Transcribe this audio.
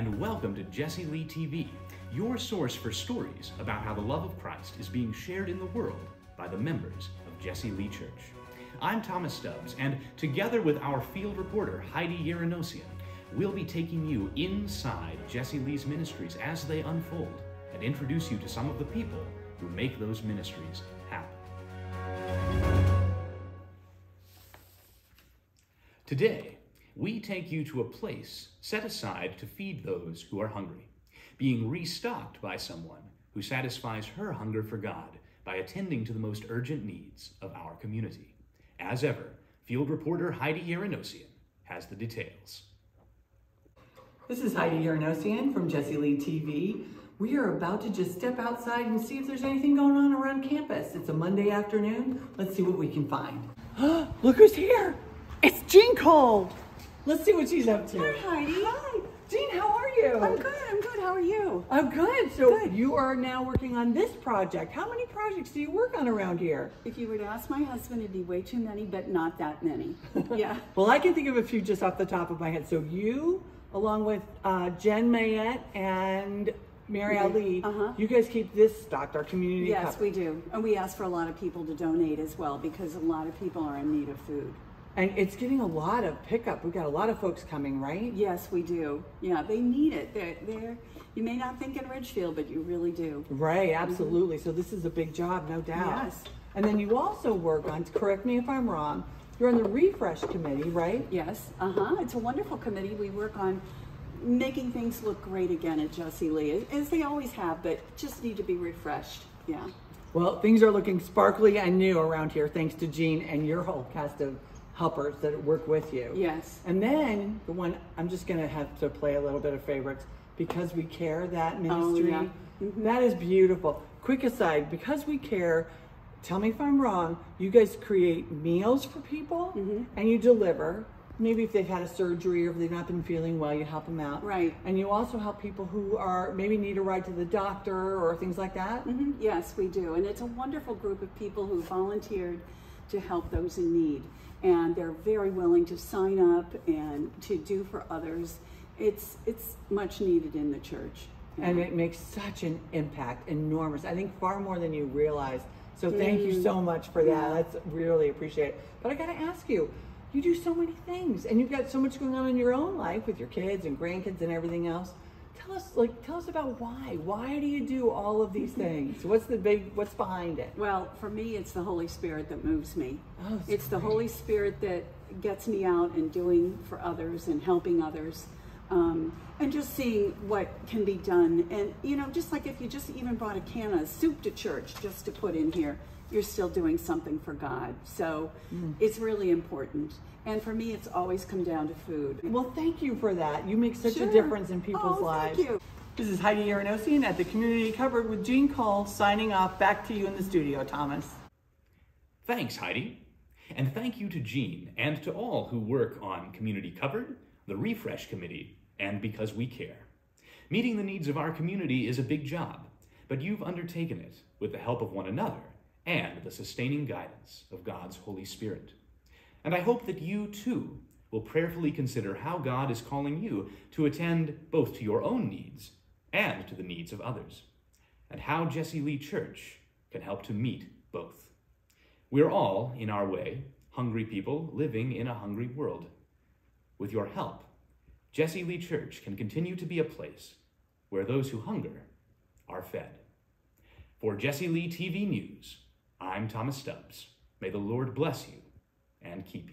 and welcome to Jesse Lee TV, your source for stories about how the love of Christ is being shared in the world by the members of Jesse Lee Church. I'm Thomas Stubbs, and together with our field reporter, Heidi Yerenosian, we'll be taking you inside Jesse Lee's ministries as they unfold and introduce you to some of the people who make those ministries happen. Today, we take you to a place set aside to feed those who are hungry, being restocked by someone who satisfies her hunger for God by attending to the most urgent needs of our community. As ever, field reporter Heidi Yerenosian has the details. This is Heidi Yerenosian from Jesse Lee TV. We are about to just step outside and see if there's anything going on around campus. It's a Monday afternoon. Let's see what we can find. Look who's here. It's Jean Cole. Let's see what she's up to. Hi, Heidi. Hi. Jean, how are you? I'm good. How are you? I'm good. So Good. You are now working on this project. How many projects do you work on around here? If you were to ask my husband, it'd be way too many, but not that many. Yeah. Well, I can think of a few just off the top of my head. So you, along with Jen Mayette and Mary Ali, you guys keep this stocked, our community Yes, cup. we do. And we ask for a lot of people to donate as well because a lot of people are in need of food. And it's getting a lot of pickup. We've got a lot of folks coming, right? Yes, we do. Yeah, they need it. They're you may not think in Ridgefield, but you really do. Right, absolutely. So this is a big job, no doubt. Yes. And then you also work on, correct me if I'm wrong, you're on the refresh committee, right? Yes. It's a wonderful committee. We work on making things look great again at Jesse Lee, as they always have, but just need to be refreshed. Yeah. Well, things are looking sparkly and new around here, thanks to Jean and your whole cast of helpers that work with you. Yes. And then the one, I'm just gonna have to play a little bit of favorites, Because We Care, that ministry. Oh, yeah. That is beautiful. Quick aside, Because We Care, tell me if I'm wrong, you guys create meals for people and you deliver. Maybe if they've had a surgery or if they've not been feeling well, you help them out. Right. And you also help people who are maybe need a ride to the doctor or things like that. Yes, we do. And it's a wonderful group of people who volunteered to help those in need. And they're very willing to sign up and to do for others. It's much needed in the church. Yeah. And it makes such an impact, enormous. I think far more than you realize. So thank you so much for that. Yeah. That's really appreciate it. But I gotta ask you, you do so many things and you've got so much going on in your own life with your kids and grandkids and everything else. Tell us about why. Why do you do all of these things? What's behind it? Well, for me, it's the Holy Spirit that moves me. Oh, it's the Holy Spirit that gets me out and doing for others and helping others. And just seeing what can be done. And, you know, just like if you just even brought a can of soup to church just to put in here, you're still doing something for God. So it's really important. And for me, it's always come down to food. Well, thank you for that. You make such a Sure. difference in people's lives. Thank you. This is Heidi Yerenosian at the Community Covered with Jean Cole, signing off. Back to you in the studio, Thomas. Thanks, Heidi. And thank you to Jean and to all who work on Community Covered, the Refresh Committee, and Because We Care. Meeting the needs of our community is a big job, but you've undertaken it with the help of one another and the sustaining guidance of God's Holy Spirit. And I hope that you, too, will prayerfully consider how God is calling you to attend both to your own needs and to the needs of others, and how Jesse Lee Church can help to meet both. We're all, in our way, hungry people living in a hungry world. With your help, Jesse Lee Church can continue to be a place where those who hunger are fed. For Jesse Lee TV News, I'm Thomas Stubbs. May the Lord bless you and keep you.